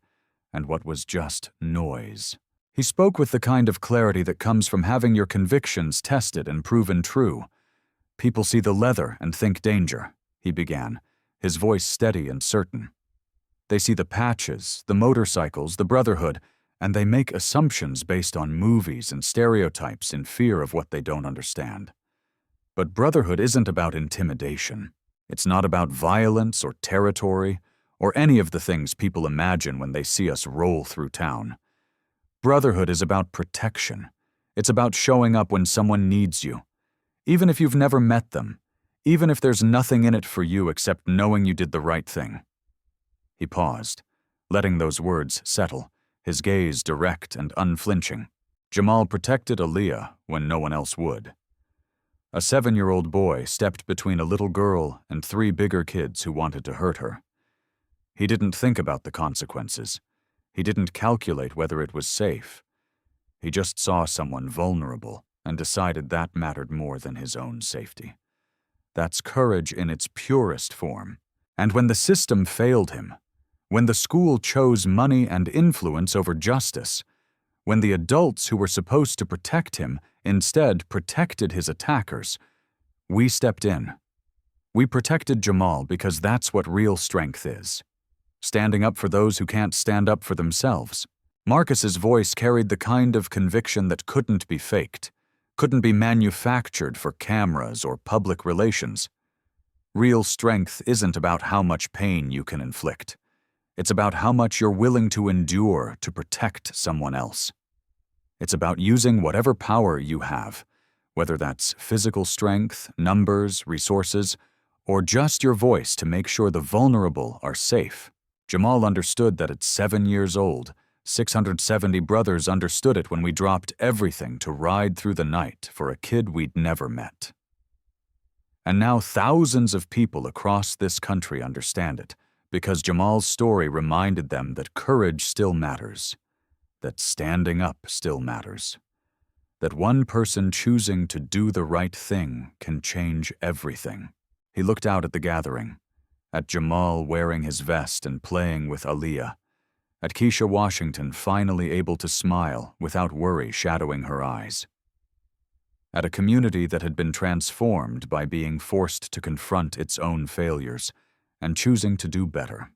and what was just noise. He spoke with the kind of clarity that comes from having your convictions tested and proven true. "People see the leather and think danger," he began, his voice steady and certain. "They see the patches, the motorcycles, the brotherhood, and they make assumptions based on movies and stereotypes in fear of what they don't understand. But brotherhood isn't about intimidation. It's not about violence or territory or any of the things people imagine when they see us roll through town. Brotherhood is about protection. It's about showing up when someone needs you, even if you've never met them, even if there's nothing in it for you except knowing you did the right thing." He paused, letting those words settle, his gaze direct and unflinching. Jamal protected Aliyah when no one else would. A 7-year-old boy stepped between a little girl and 3 bigger kids who wanted to hurt her. He didn't think about the consequences. He didn't calculate whether it was safe. He just saw someone vulnerable and decided that mattered more than his own safety. That's courage in its purest form. And when the system failed him, when the school chose money and influence over justice, when the adults who were supposed to protect him instead protected his attackers, we stepped in. We protected Jamal because that's what real strength is. Standing up for those who can't stand up for themselves. Marcus's voice carried the kind of conviction that couldn't be faked, couldn't be manufactured for cameras or public relations. Real strength isn't about how much pain you can inflict. It's about how much you're willing to endure to protect someone else. It's about using whatever power you have, whether that's physical strength, numbers, resources, or just your voice to make sure the vulnerable are safe. Jamal understood that at 7 years old, 670 brothers understood it when we dropped everything to ride through the night for a kid we'd never met. And now thousands of people across this country understand it, because Jamal's story reminded them that courage still matters, that standing up still matters, that one person choosing to do the right thing can change everything. He looked out at the gathering, at Jamal wearing his vest and playing with Aaliyah, at Keisha Washington finally able to smile without worry shadowing her eyes, at a community that had been transformed by being forced to confront its own failures and choosing to do better.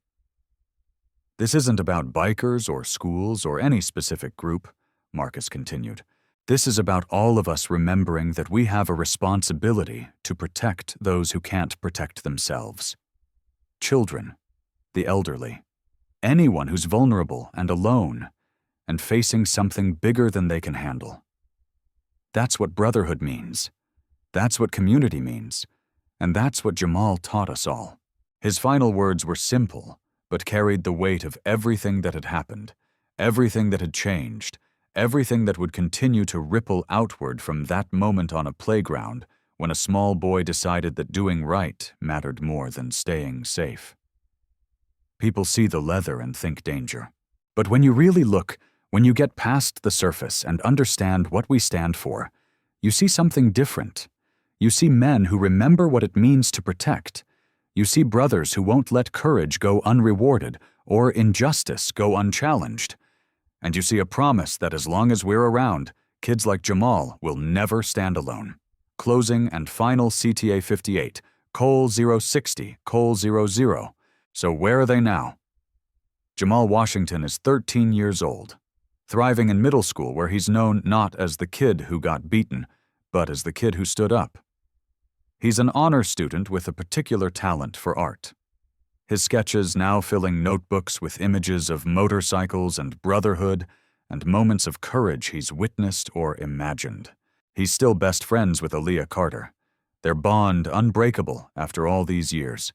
This isn't about bikers or schools or any specific group, Marcus continued. This is about all of us remembering that we have a responsibility to protect those who can't protect themselves. Children, the elderly, anyone who's vulnerable and alone and facing something bigger than they can handle. That's what brotherhood means. That's what community means. And that's what Jamal taught us all. His final words were simple, but carried the weight of everything that had happened, everything that had changed, everything that would continue to ripple outward from that moment on a playground when a small boy decided that doing right mattered more than staying safe. People see the leather and think danger. But when you really look, when you get past the surface and understand what we stand for, you see something different. You see men who remember what it means to protect. You see brothers who won't let courage go unrewarded or injustice go unchallenged. And you see a promise that as long as we're around, kids like Jamal will never stand alone. Closing and final CTA 58, Col 060, Col 00. So where are they now? Jamal Washington is 13 years old, thriving in middle school where he's known not as the kid who got beaten, but as the kid who stood up. He's an honor student with a particular talent for art. His sketches now filling notebooks with images of motorcycles and brotherhood and moments of courage he's witnessed or imagined. He's still best friends with Aaliyah Carter, their bond unbreakable after all these years.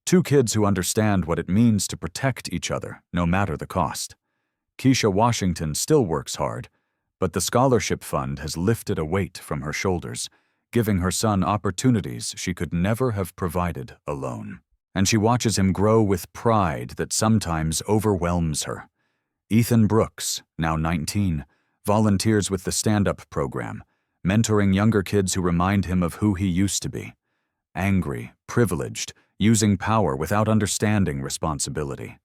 Two kids who understand what it means to protect each other, no matter the cost. Keisha Washington still works hard, but the scholarship fund has lifted a weight from her shoulders, giving her son opportunities she could never have provided alone. And she watches him grow with pride that sometimes overwhelms her. Ethan Brooks, now 19, volunteers with the stand-up program, mentoring younger kids who remind him of who he used to be. Angry, privileged, using power without understanding responsibility.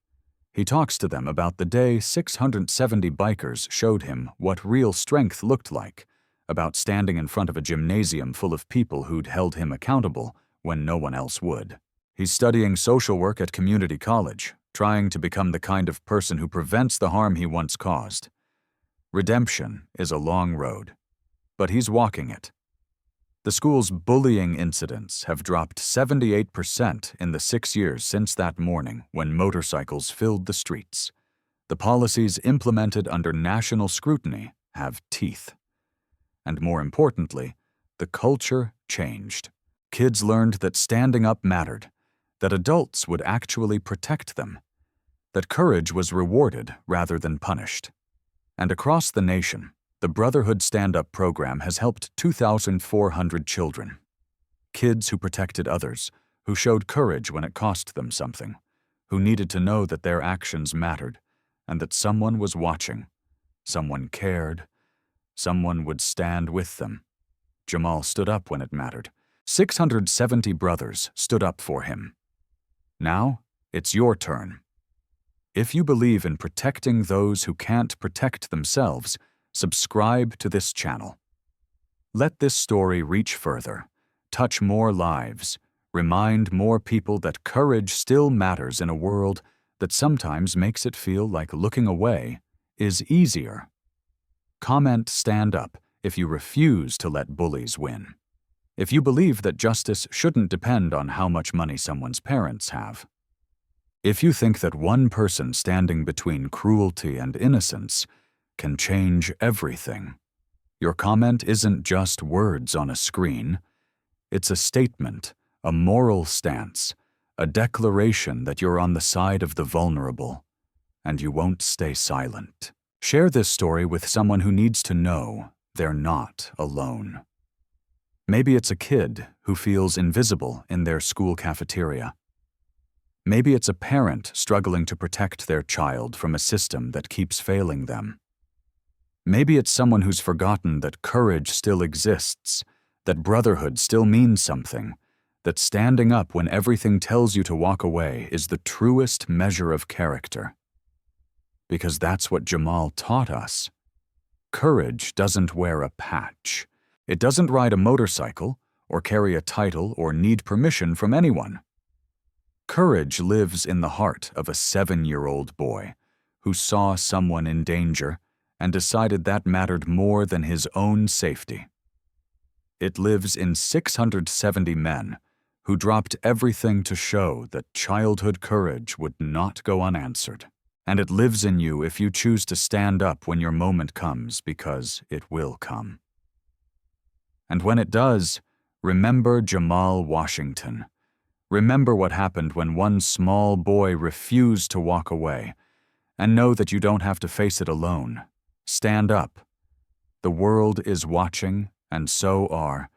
He talks to them about the day 670 bikers showed him what real strength looked like, about standing in front of a gymnasium full of people who'd held him accountable when no one else would. He's studying social work at community college, trying to become the kind of person who prevents the harm he once caused. Redemption is a long road, but he's walking it. The school's bullying incidents have dropped 78% in the 6 years since that morning when motorcycles filled the streets. The policies implemented under national scrutiny have teeth. And more importantly, the culture changed. Kids learned that standing up mattered, that adults would actually protect them, that courage was rewarded rather than punished. And across the nation, the Brotherhood Stand-Up program has helped 2,400 children. Kids who protected others, who showed courage when it cost them something, who needed to know that their actions mattered and that someone was watching, someone cared, someone would stand with them. Jamal stood up when it mattered. 670 brothers stood up for him. Now, it's your turn. If you believe in protecting those who can't protect themselves, subscribe to this channel. Let this story reach further, touch more lives, remind more people that courage still matters in a world that sometimes makes it feel like looking away is easier. Comment "Stand Up" if you refuse to let bullies win. If you believe that justice shouldn't depend on how much money someone's parents have. If you think that one person standing between cruelty and innocence can change everything. Your comment isn't just words on a screen. It's a statement, a moral stance, a declaration that you're on the side of the vulnerable, and you won't stay silent. Share this story with someone who needs to know they're not alone. Maybe it's a kid who feels invisible in their school cafeteria. Maybe it's a parent struggling to protect their child from a system that keeps failing them. Maybe it's someone who's forgotten that courage still exists, that brotherhood still means something, that standing up when everything tells you to walk away is the truest measure of character. Because that's what Jamal taught us. Courage doesn't wear a patch. It doesn't ride a motorcycle, or carry a title, or need permission from anyone. Courage lives in the heart of a 7-year-old boy who saw someone in danger and decided that mattered more than his own safety. It lives in 670 men who dropped everything to show that childhood courage would not go unanswered. And it lives in you if you choose to stand up when your moment comes, because it will come. And when it does, remember Jamal Washington. Remember what happened when one small boy refused to walk away, and know that you don't have to face it alone. Stand up. The world is watching, and so are